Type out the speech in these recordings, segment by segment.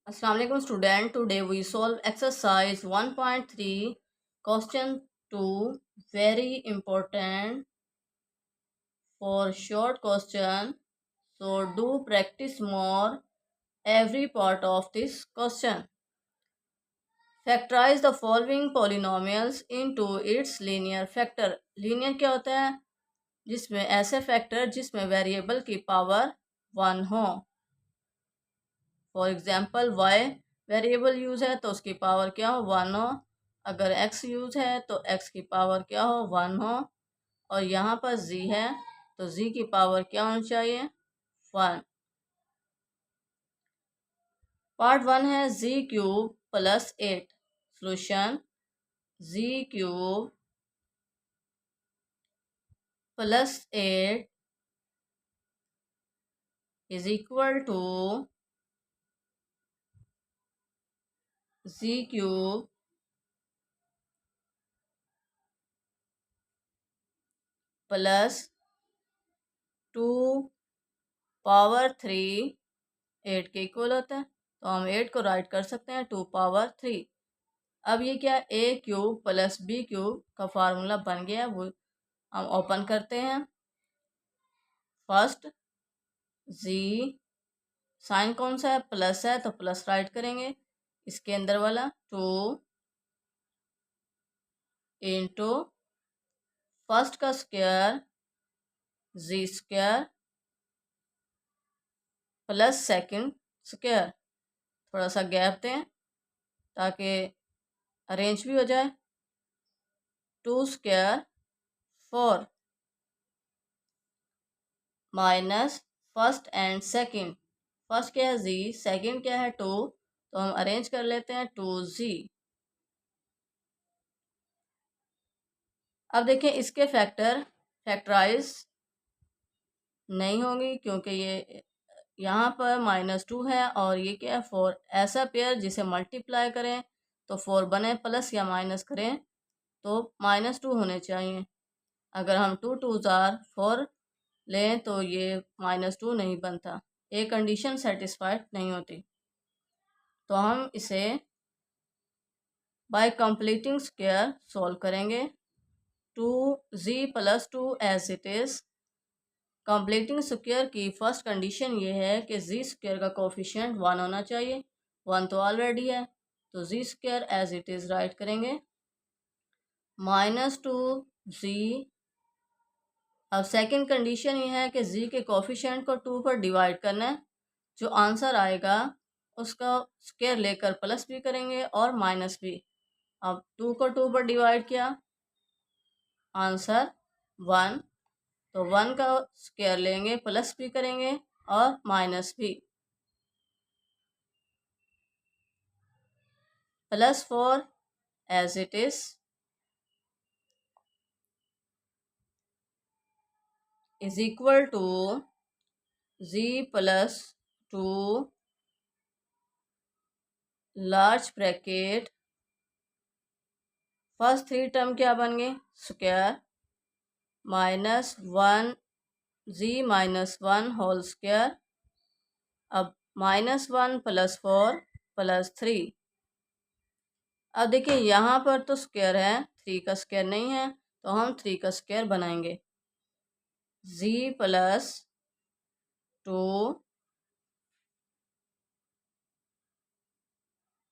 Assalamu alaikum student. Today we solve exercise 1.3 question 2. Very important for short question. So do practice more every part of this question. Factorize the following polynomials into its linear factor. Linear क्या होता है? जिसमें ऐसे factor जिसमें variable की power 1 हो. For example Y variable use है तो उसकी पावर क्या हो 1 हो. अगर एक्स यूज है तो एक्स की पावर क्या हो 1 हो. और यहाँ पर जी है तो जी की पावर क्या होनी चाहिए 1. पार्ट 1 है z cube plus 8. Solution z cube plus 8 is equal to z cube plus 2 power 3 8 के इक्वल होता है. तो हम 8 को राइट कर सकते हैं 2 पावर 3. अब ये क्या ए क्यूब प्लस बी क्यूब का फार्मूला बन गया. वो हम ओपन करते हैं. फर्स्ट जी साइन कौन सा है प्लस है तो प्लस राइट करेंगे. इसके अंदर वाला 2 इंटू फर्स्ट का square g square plus second square. थोड़ा सा गैप दें ताकि अरेंज भी हो जाए. 2 square 4 minus first and second. First क्या है जी, सेकंड क्या है 2. तो हम अरेंज कर लेते हैं 2z. अब देखें इसके फैक्टराइज नहीं होंगी क्योंकि ये यहाँ पर -2 है और ये क्या है 4. ऐसा पेयर जिसे मल्टीप्लाई करें तो 4 बने, प्लस या माइनस करें तो -2 होने चाहिए. अगर हम 2 2 जार 4 लें तो ये -2 नहीं बनता. एक कंडीशन सेटिस्फाइड नहीं होती. तो हम इसे बाय कंप्लीटिंग स्क्वायर सॉल्व करेंगे. 2z plus 2 as it is. Completing square की फर्स्ट कंडीशन ये है कि जी स्क्वायर का कोफिशिएंट 1 होना चाहिए. 1 तो ऑलरेडी है तो z square as it is write करेंगे. -2z. अब सेकंड कंडीशन ये है कि जी के कोफिशिएंट को 2 पर डिवाइड करना है. जो आंसर आएगा उसका स्क्वायर लेकर प्लस भी करेंगे और माइनस भी. अब 2 को 2 पर डिवाइड किया, आंसर 1. तो 1 का स्क्वायर लेंगे, प्लस भी करेंगे और माइनस भी. +4 as it is is equal to z plus 2 large bracket. First 3 term क्या बन गए स्क्वायर -1 z -1 होल स्क्वायर. अब -1 + 4 + 3. अब देखिए यहाँ पर तो स्क्वायर है, 3 का स्क्वायर नहीं है तो हम 3 का स्क्वायर बनाएंगे. z plus 2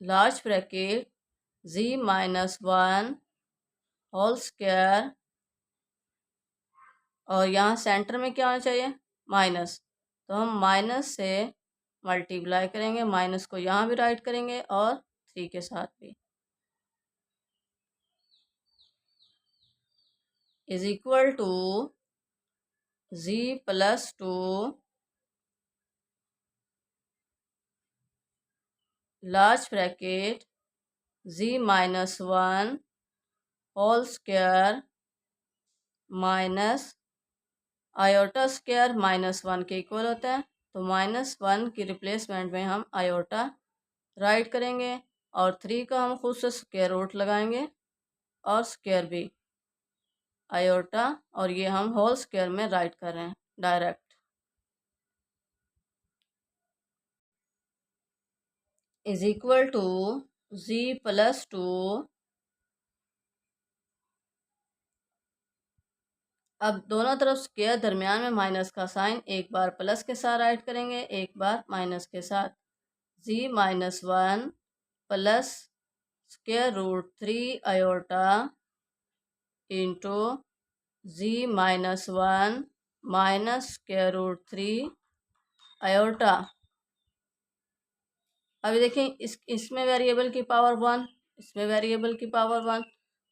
large bracket z -1 whole square. और यहाँ सेंटर में क्या होना चाहिए माइनस. तो हम माइनस से मल्टीप्लाई करेंगे, माइनस को यहाँ भी राइट करेंगे और 3 के साथ भी. Is equal to z plus 2 large bracket z -1 whole square minus iota square -1 के इक्वल होता है. तो -1 की रिप्लेसमेंट में हम आयोटा राइट करेंगे और 3 का हम खुद से स्क्वायर रूट लगाएंगे और स्क्वायर भी आयोटा. और ये हम होल स्क्वायर में राइट कर रहे हैं direct. Is equal to z plus 2। अब दोनों तरफ स्क्वायर, दरमियान में माइनस का साइन, एक बार प्लस के साथ राइट करेंगे, एक बार माइनस के साथ। z minus 1 plus square root 3 iota into z minus 1 minus square root 3 iota. अभी देखें, इसमें वेरिएबल की पावर 1, इसमें वेरिएबल की पावर 1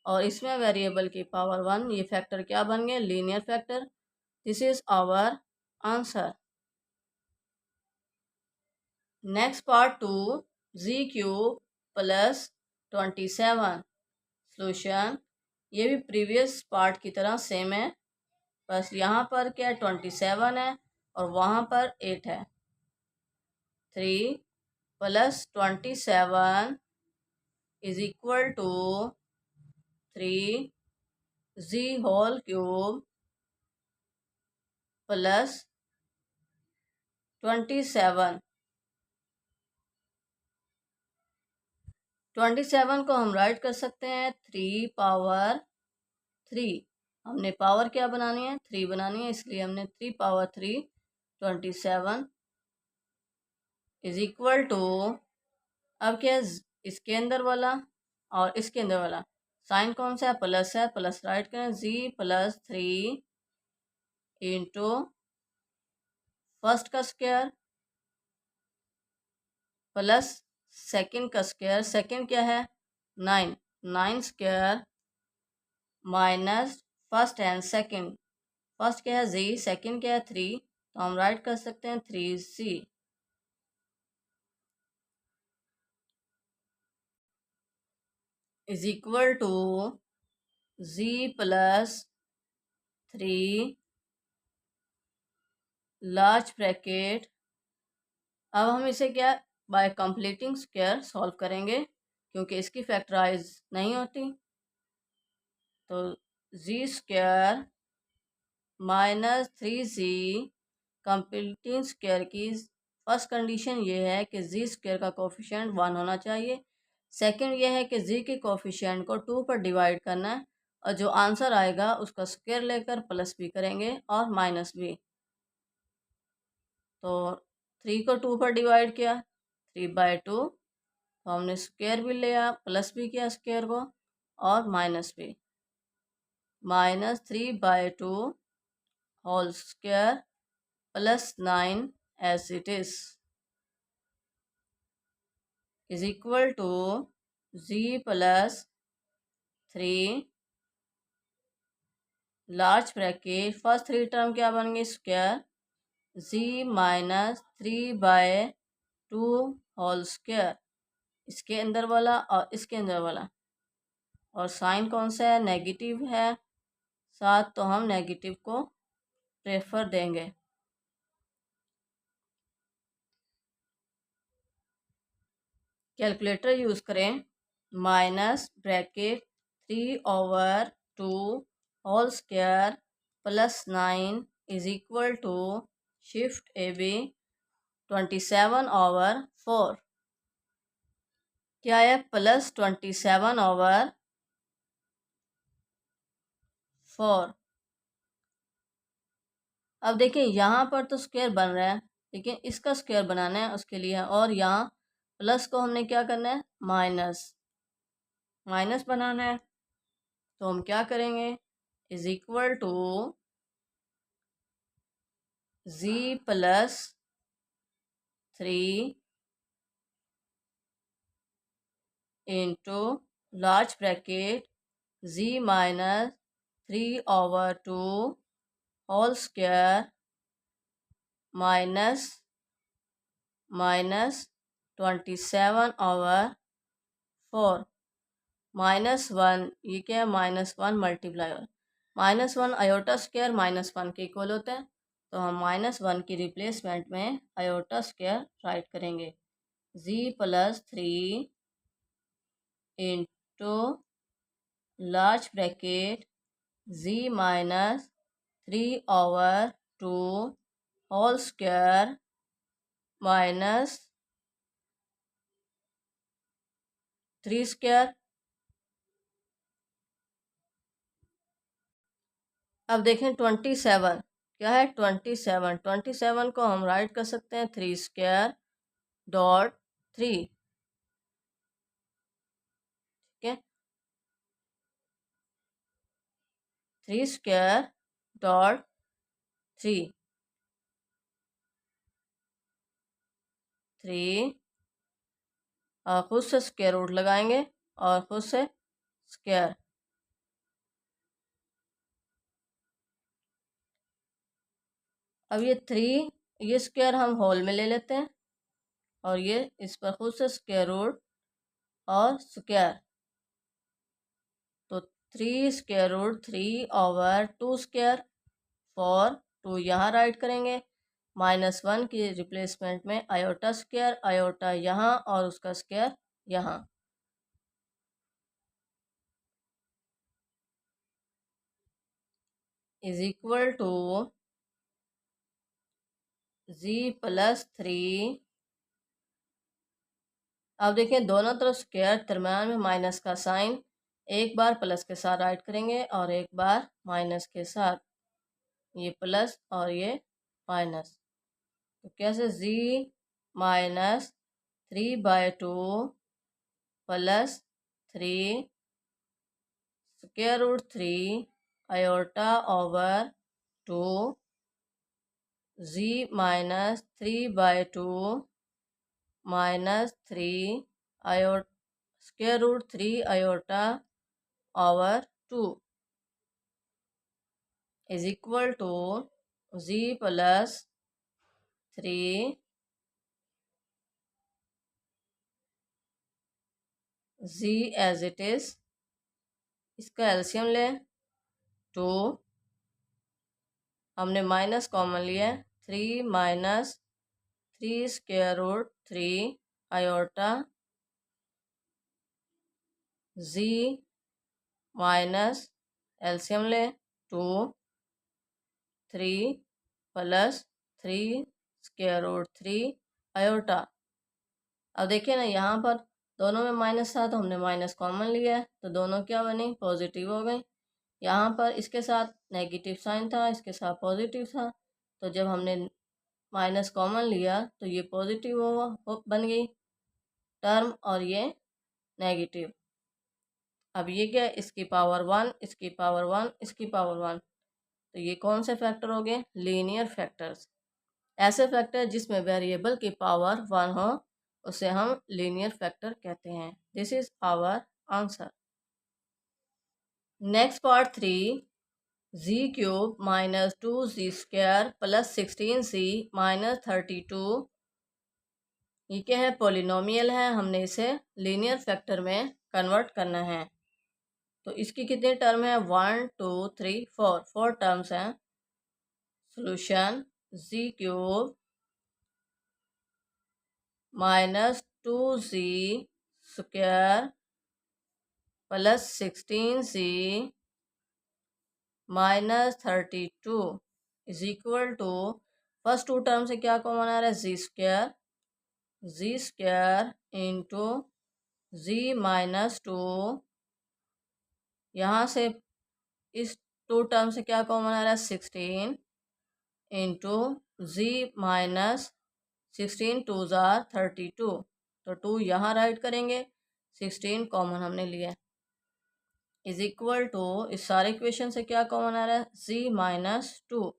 और इसमें वेरिएबल की पावर 1। ये फैक्टर क्या बन गए? Linear factor. This is our answer. Next part 2, z cube plus 27 solution. ये भी प्रीवियस पार्ट की तरह सेम है, बस यहाँ पर क्या 27 है और वहाँ पर 8 है। 3 plus 27 is equal to 3 z whole cube plus 27। 27 को हम राइट कर सकते हैं 3 पावर 3। हमने पावर क्या बनानी है? 3 बनानी है, इसलिए हमने 3 पावर 3 27 इज इक्वल टू, अब क्या है, इसके अंदर वाला और इसके अंदर वाला साइन कौन सा है? प्लस है, प्लस राइट करें। z प्लस 3 इंटू फर्स्ट का स्क्वायर प्लस सेकंड का स्क्वायर। सेकंड क्या है? 9, 9 square minus first and second. First क्या है? z, सेकंड क्या है? 3, तो हम राइट कर सकते हैं 3z is equal to z plus 3 large bracket. अब हम इसे क्या बाय कंप्लीटिंग स्क्वायर सॉल्व करेंगे, क्योंकि इसकी फैक्टराइज नहीं होती। तो z square minus 3z, completing square की फर्स्ट कंडीशन ये है कि z स्क्वायर का कोफिशिएंट 1 होना चाहिए। सेकंड ये है कि z के कोफिशिएंट को 2 पर डिवाइड करना है और जो आंसर आएगा उसका स्क्वायर लेकर प्लस भी करेंगे और माइनस भी। तो 3 को 2 पर डिवाइड किया, 3/2, तो हमने स्क्वायर भी लिया, प्लस भी किया स्क्वायर को और माइनस भी। Minus 3/2 whole square plus 9 as it is equal to z plus 3 large bracket, first 3 term क्या बन गई? Square z minus 3/2 whole square, इसके अंदर वाला और इसके अंदर वाला, और साइन कौन सा है? नेगेटिव है साथ, तो हम नेगेटिव को प्रेफर देंगे। कैलकुलेटर यूज करें। Minus bracket 3/2 whole square plus 9 is equal to shift AB 27/4। क्या है? प्लस 27/4। अब देखिए यहाँ पर तो स्क्वायर बन रहा है, लेकिन इसका स्क्वायर बनाना है उसके लिए, और यहाँ प्लस को हमने क्या करना है? माइनस, माइनस बनाना है। तो हम क्या करेंगे? Is equal to z plus 3 into large bracket z minus 3/2 whole square minus 27/4 -1। ये क्या है? -1 मल्टीप्लाई, -1 आयोटा स्क्वायर -1 के इक्वल होता है, तो हम -1 की रिप्लेसमेंट में आयोटा स्क्वायर राइट करेंगे। z plus 3 into large bracket z minus 3/2 whole square minus 3 square. अब देखें 27 क्या है, 27 को हम राइट कर सकते हैं 3 स्क्वायर डॉट 3, ठीक है, 3 स्क्वायर डॉट 3, 3 खुद से स्क्वायर रूट लगाएंगे और खुद से स्क्वायर। अब ये 3 ये स्क्वायर हम होल में ले लेते हैं और ये इस पर खुद से स्क्वायर रूट और स्क्वायर, तो 3 square root 3 over 2 square. For 2 यहाँ राइट करेंगे, -1 की रिप्लेसमेंट में आयोटा स्क्वायर, आयोटा यहाँ और उसका स्क्वायर यहाँ, is equal to z plus 3। अब देखें दोनों तरफ स्क्वायर, दरम्यान में माइनस का साइन, एक बार प्लस के साथ राइट करेंगे और एक बार माइनस के साथ, ये प्लस और ये माइनस, तो कैसे z -3/2 plus 3 square root 3 iota over 2 z -3/2 -3 iota square root 3 iota over 2 is equal to z plus 3 z as it is, इसका एलसीएम लें 2, हमने माइनस कॉमन लिया है, 3 minus 3 square root 3 iota z minus LCM ले 2 3 plus 3 square root 3 iota. अब देखिए ना यहाँ पर दोनों में माइनस था तो हमने माइनस कॉमन लिया है, तो दोनों क्या बनी, पॉजिटिव हो गई। यहाँ पर इसके साथ नेगेटिव साइन था, इसके साथ पॉजिटिव था, तो जब हमने माइनस कॉमन लिया तो ये पॉजिटिव बन गई टर्म और ये नेगेटिव। अब ये क्या है, इसकी पावर 1, इसकी पावर 1, इसकी पावर 1, तो ये कौन से फैक्टर हो गए, लीनियर फैक्टर्स। ऐसे फैक्टर जिसमें वेरिएबल की पावर 1 हो उसे हम लीनियर फैक्टर कहते हैं। This is our answer. Next part 3, z³ -2z square plus 16z -32, ये क्या है, पोलिनोमियल है, हमने इसे लीनियर फैक्टर में कन्वर्ट करना है। तो इसकी कितनी टर्म है, 1 2 3 4, 4 टर्म्स हैं। Solution z³ -2z square plus 16z -32 is equal to, first 2 term से क्या कॉमन आ रहा है, z स्क्वायर इंटू z -2, यहाँ से इस 2 टर्म से क्या कॉमन आ रहा है, 16 इंटू z माइनस 16 2 ज़ार 32, तो 2 यहाँ राइट करेंगे, 16 कॉमन हमने लिया, इज इक्वल टू इस सारे इक्वेशन से क्या कॉमन आ रहा है, z-2।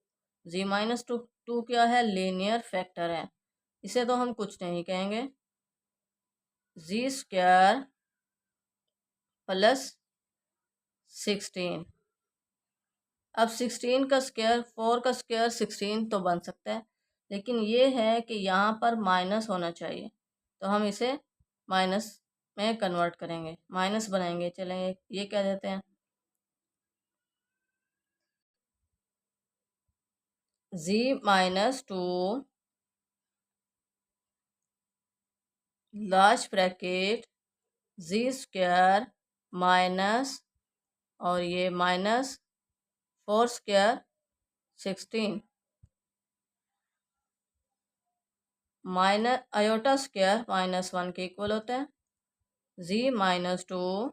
z-2 क्या है, लीनियर फैक्टर है, इसे तो हम कुछ नहीं कहेंगे, z स्क्वायर प्लस 16। अब 16 का स्क्वायर, 4 का स्क्वायर 16 तो बन सकता है, लेकिन ये है कि यहाँ पर माइनस होना चाहिए, तो हम इसे माइनस में कन्वर्ट करेंगे, माइनस बनाएंगे। चलेंगे ये क्या देते हैं, z-2 large bracket z square minus और ये minus 4 square 16 minus iota square -1 के इक्वल होता है, z-2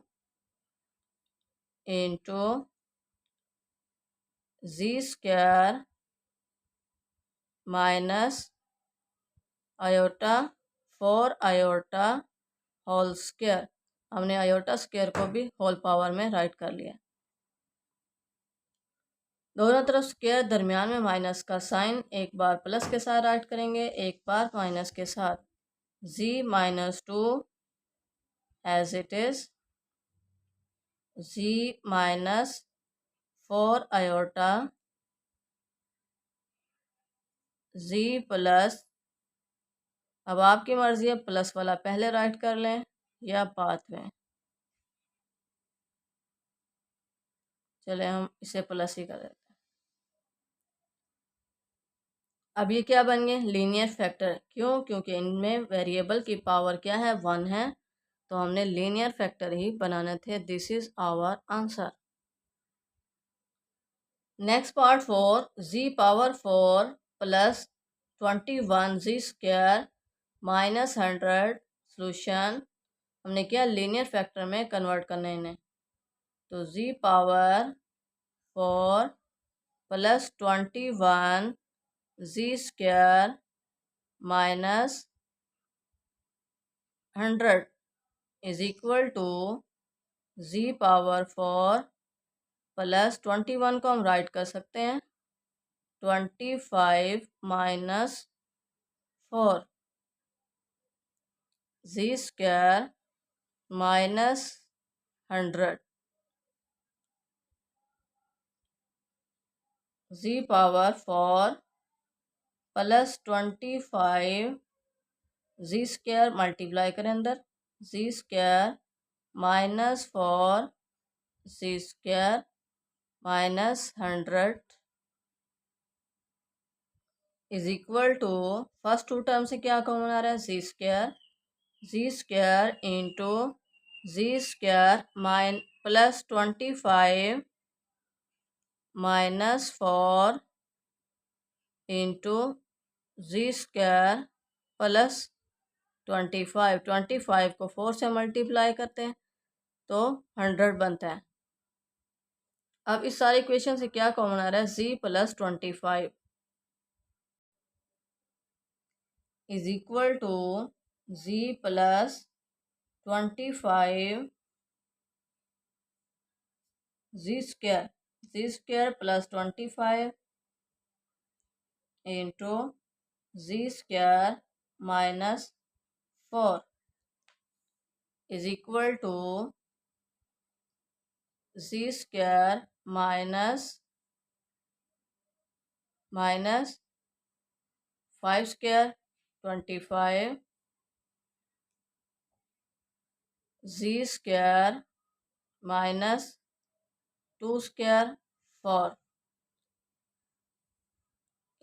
into z² minus iota 4 whole square. हमने आयोटा स्क्वायर को भी होल पावर में राइट कर लिया। दोनों तरफ स्क्वायर, दरमियान में माइनस का साइन, एक बार प्लस के साथ राइट करेंगे, एक बार माइनस के साथ। z-2 as it is, z-4 z plus, अब आपकी मर्जी है प्लस वाला पहले राइट कर लें या बाद में। चले हम इसे प्लस ही कर देते हैं। अब ये क्या बन गए? Linear factor. क्यों? क्योंकि इनमें वेरिएबल की पावर क्या है? 1 है, तो हमने लीनियर फैक्टर ही बनाने थे। This is our answer. Next part 4, z⁴ plus 21 z² minus 100। Solution हमने क्या लीनियर फैक्टर में कन्वर्ट करना इन्हें, तो z⁴ plus 21 z² minus 100 is equal to z⁴ plus 21 को हम राइट कर सकते हैं 25 minus 4 z² minus 100 z⁴ plus 25 z² multiply करें अंदर, z² minus 4 z² minus 100 is equal to, first two term से क्या कॉमन आ रहा है? z² into z² plus 25 minus 4 into z² plus 25 को 4 से मल्टीप्लाई करते हैं तो 100 बनता है। अब इस सारे इक्वेशन से क्या कॉमन आ रहा है? z plus 25 is equal to z plus 25 z² plus 25 into z² minus 4 is equal to z² minus 5² 25 z² minus 2² 4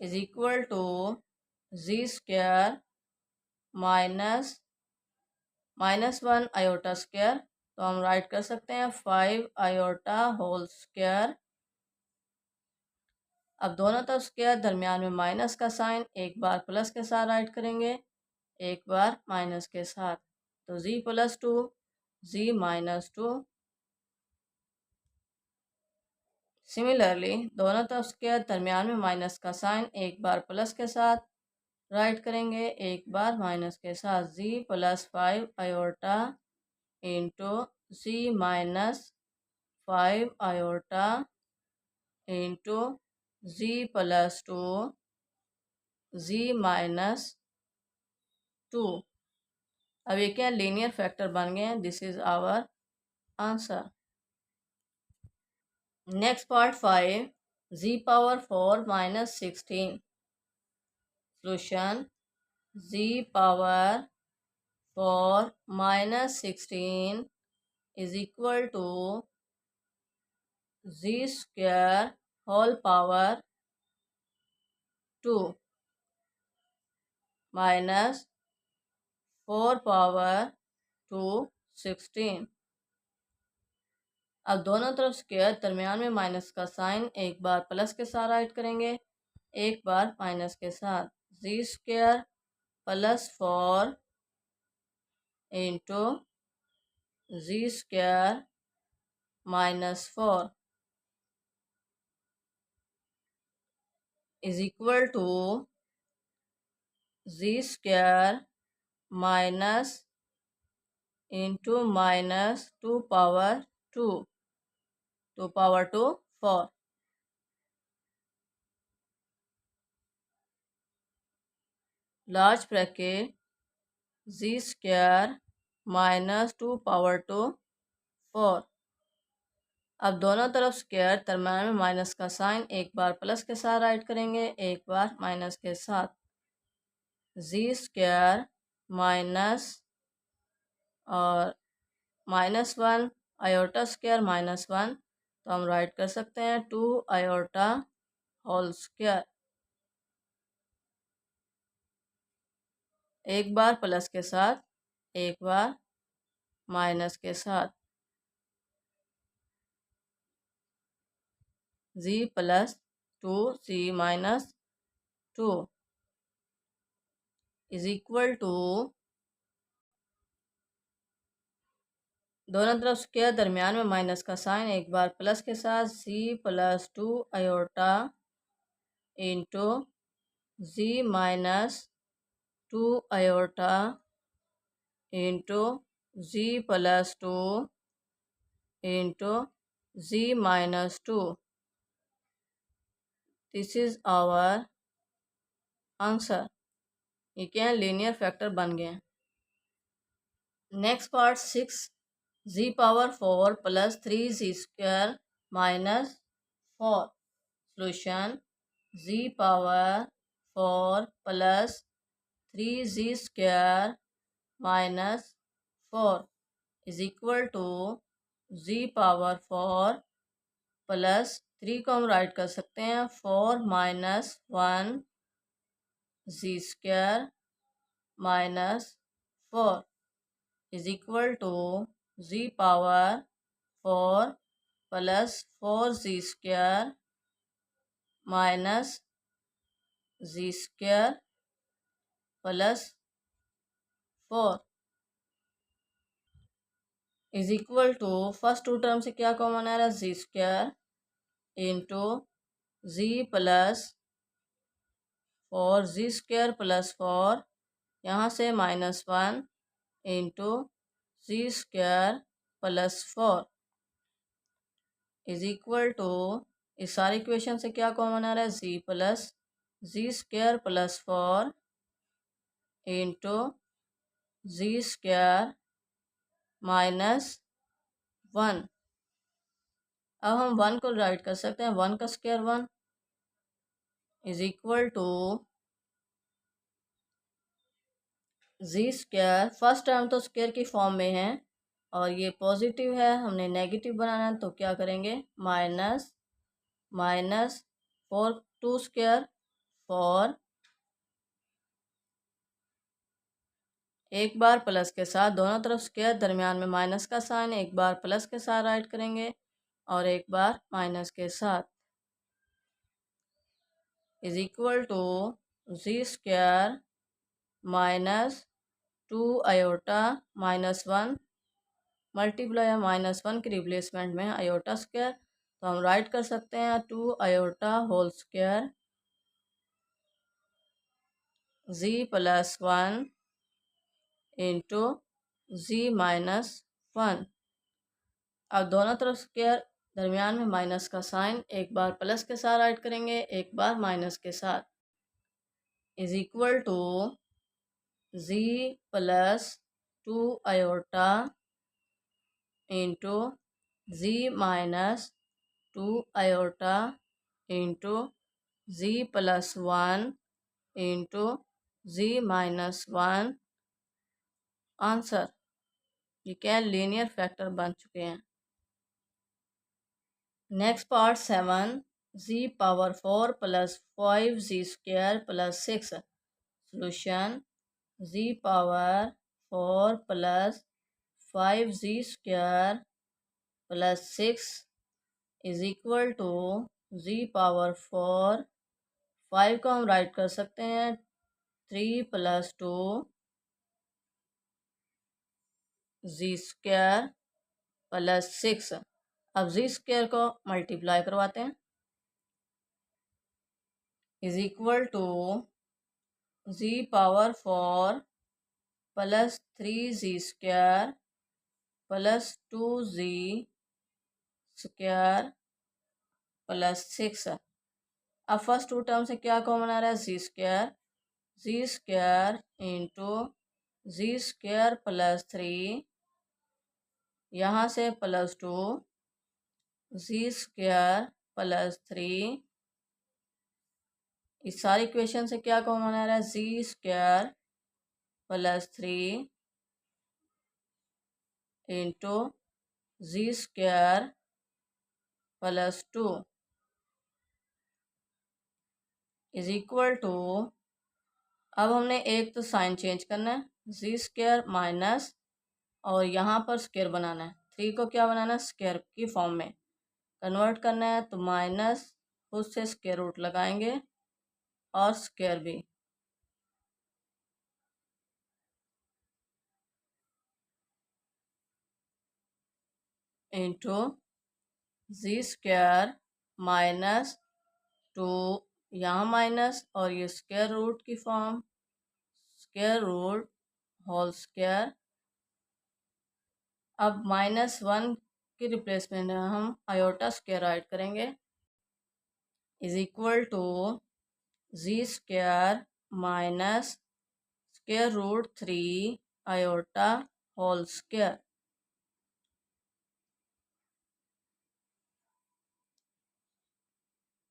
is equal to z² minus 1 iota square, तो हम राइट कर सकते हैं 5 आयोटा होल स्क्वायर। अब दोनों तरफ स्क्वायर, दरमियान में माइनस का साइन, एक बार प्लस के साथ राइट करेंगे, एक बार माइनस के साथ, तो z plus 2 z minus 2। Similarly दोनों तरफ स्क्वायर, दरमियान में माइनस का साइन, एक बार प्लस के साथ राइट करेंगे, एक बार माइनस के साथ, z plus 5 iota into z minus 5 iota into z plus 2 z minus 2। अब ये क्या लीनियर फैक्टर बन गए हैं। This is our answer. Next part 5, z⁴ minus 16। Solution z⁴ minus 16 is equal to z² whole power 2 minus 4 power 2 16। अब दोनों तरफ square, दरमियान में माइनस का साइन, एक बार प्लस के साथ राइट करेंगे, एक बार माइनस के साथ, z² plus 4 into z square -4 is equal to ji square minus into -2 power 2 4 large bracket z square -2 power 4। अब दोनों तरफ स्क्वायर, दरम्यान में माइनस का साइन, एक बार प्लस के साथ राइट करेंगे, एक बार माइनस के साथ। जी स्क्वायर माइनस और -1 आयोटा स्क्वायर -1, तो हम राइट कर सकते हैं 2 आयोटा होल स्क्वायर। एक बार प्लस के साथ, एक बार माइनस के साथ। Z plus 2 z minus 2 is equal to, दोनों तरफ स्क्वायर, दरमियान में माइनस का साइन, एक बार प्लस के साथ, z plus 2 iota into z minus 2 iota into ji plus 2 into ji -2। This is our answer. ये क्या लीनियर फैक्टर बन गए। Next part 6, z power 4 plus 3 ji square -4। Solution ji power 4 plus 3 ji square -4 is equal to ji power 4 plus 3 को हम write कर सकते हैं 4 -1 z square -4 is equal to ji power 4 plus 4 z square minus z square plus 4 is equal to, first two term से क्या common आ रहा है, जी स्क्वायर इंटू जी प्लस 4 जी स्क्वायर प्लस 4, यहाँ से -1 into z square plus 4 is equal to, इस सारी equation से क्या कॉमन आ रहा है, z plus z square plus 4 into z square -1। अब हम 1 को राइट कर सकते हैं, 1 का square 1 is equal to ji square, first term तो स्क्वायर की फॉर्म में है और ये पॉजिटिव है, हमने नेगेटिव बनाना है, तो क्या करेंगे, माइनस माइनस 4 2 स्क्वायर 4, एक बार प्लस के साथ, दोनों तरफ स्क्वायर, दरमियान में माइनस का साइन, एक बार प्लस के साथ राइट करेंगे और एक बार माइनस के साथ, is equal to ji square -2 iota -1 multiply -1 की रिप्लेसमेंट में आयोटा स्क्वायर, तो हम राइट कर सकते हैं 2 आयोटा होल स्क्वायर जी प्लस 1 इंटू जी -1। अब दोनों तरफ स्क्वायर, दरमियान में माइनस का साइन, एक बार प्लस के साथ राइट करेंगे, एक बार माइनस के साथ, is equal to g plus 2 iota into ji -2 iota into ji plus 1 into g -1। Answer. ये क्या लीनियर फैक्टर बन चुके हैं। Next part 7, g power 4 plus 5 g square plus 6। Solution ji power 4 plus 5 g square plus 6 is equal to ji power 4, 5 को हम write कर सकते हैं 3 प्लस 2 जी स्क्वायर प्लस 6। अब जी स्क्वायर को मल्टीप्लाई करवाते हैं, is equal to ji power 4 plus 3 ji square plus 2 g square plus 6। अब फर्स्ट टू टर्म से क्या कॉमन आ रहा है, जी square into z square plus 3, यहाँ से प्लस 2 जी स्क्वायर प्लस 3। इस सारी इक्वेशन से क्या कॉमन आ रहा है, जी square plus 3 into z square plus 2 is equal to, अब हमने एक तो साइन चेंज करना है, जी स्क्वायर माइनस, और यहाँ पर स्क्वायर बनाना है, 3 को क्या बनाना है, स्क्वायर की फॉर्म में कन्वर्ट करना है, तो माइनस खुद से स्क्वायर रूट लगाएंगे और स्क्वायर भी, इंटू जी स्क्वायर माइनस 2, यहाँ माइनस और ये स्क्वायर रूट की form, square root whole square. अब -1 की रिप्लेसमेंट हम आयोटा स्क्वायर राइट करेंगे, is equal to ji square minus square root 3 iota whole square.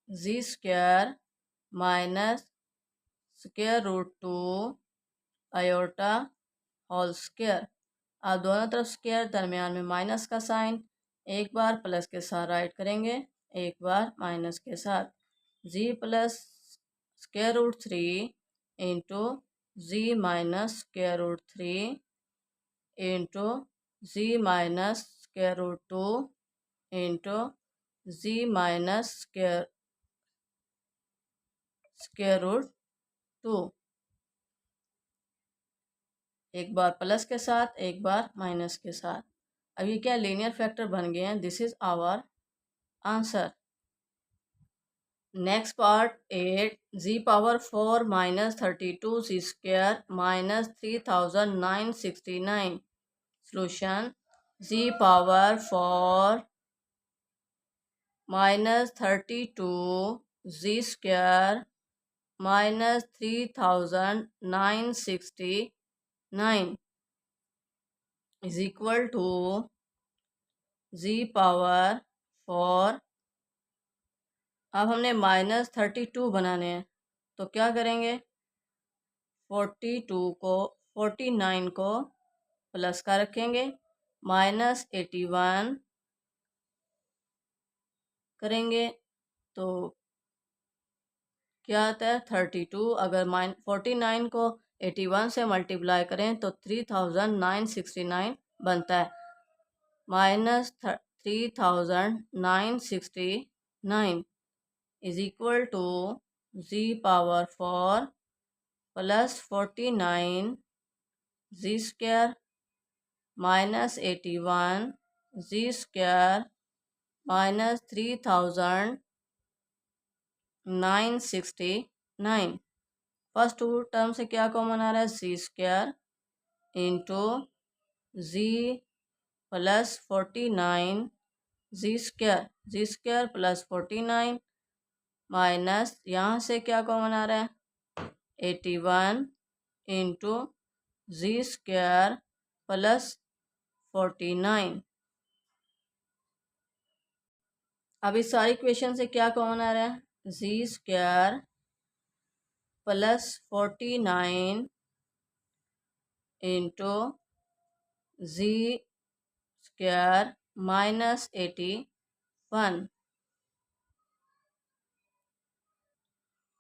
G square minus square root 2 iota whole square. अब दोनों तरफ स्क्वायर, दरमियान में माइनस का साइन, एक बार प्लस के साथ राइट करेंगे, एक बार माइनस के साथ, z plus square root 3 into z minus square root 3 into z minus square root 2 into z minus square root 2, एक बार प्लस के साथ एक बार माइनस के साथ। अब ये क्या लीनियर फैक्टर बन गए हैं, this is our answer. Next part 8, g power 4 minus 32 g square minus 3969। Solution, ji power 4 minus 32 g square minus 3969 is equal to ji power 4। अब हमने -32 बनाने हैं, तो क्या करेंगे, 49 को प्लस का रखेंगे, -81 करेंगे, तो क्या आता है 32। अगर 49 को 81 से मल्टीप्लाई करें तो 3969 बनता है, -3969 is equal to ji power 4 plus 49 g square minus 81 g square minus 3969। First two term से क्या कॉमन आ रहा है, जी स्क्वायर इंटू जी plus 49 g square plus 49 minus यहाँ से क्या कॉमन आ रहा है, 81 इंटू जी स्क्वायर प्लस 49। अब इस सारी इक्वेशन से क्या कॉमन आ रहा है, जी square plus 49 into z square minus 81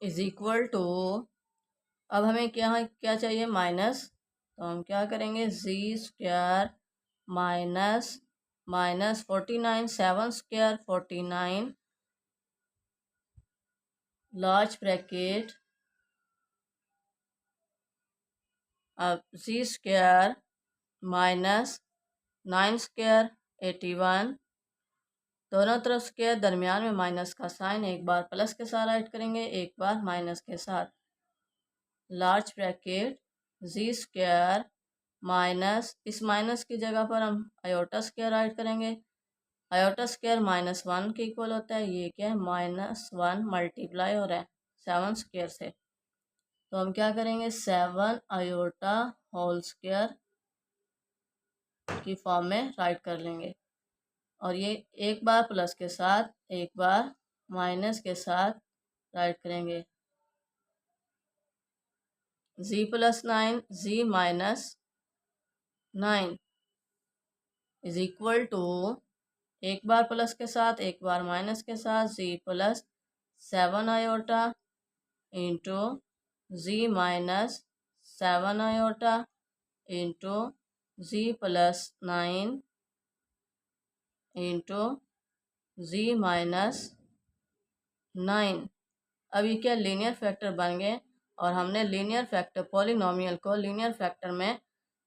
is equal to, अब हमें क्या क्या चाहिए, माइनस, तो हम क्या करेंगे, z square minus 49 7 square 49 large bracket, अब जी स्क्वायर माइनस 9 स्क्वायर 81। दोनों तरफ स्क्वायर, दरमियान में माइनस का साइन, एक बार प्लस के साथ राइट करेंगे, एक बार माइनस के साथ। Large bracket z square minus, इस माइनस की जगह पर हम आयोटा स्क्वायर राइट करेंगे। आयोटा स्क्वायर -1 के इक्वल होता है। ये क्या है, -1 मल्टीप्लाई हो रहा है 7 स्क्वायर से, तो हम क्या करेंगे 7 आयोटा होल स्क्वायर की फॉर्म में राइट कर लेंगे। और ये एक बार प्लस के साथ, एक बार माइनस के साथ राइट करेंगे। z + 9 z - 9 is equal to, एक बार प्लस के साथ, एक बार माइनस के साथ, z + 7 iota into z - 7 iota into z + 9 into z - 9। अब ये क्या, लीनियर फैक्टर बन गए और हमने लीनियर फैक्टर पॉलिनोमियल को लीनियर फैक्टर में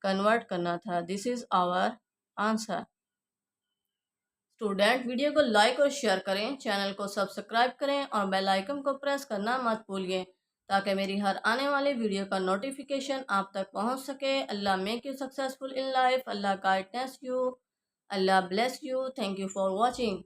कन्वर्ट करना था। This is our answer. Student, video को लाइक और शेयर करें, चैनल को सब्सक्राइब करें और बेल आइकन को प्रेस करना मत भूलिए ताकि मेरी हर आने वाली वीडियो का नोटिफिकेशन आप तक पहुंच सके। Allah make you successful in life, Allah guidance you, Allah bless you. Thank you for watching.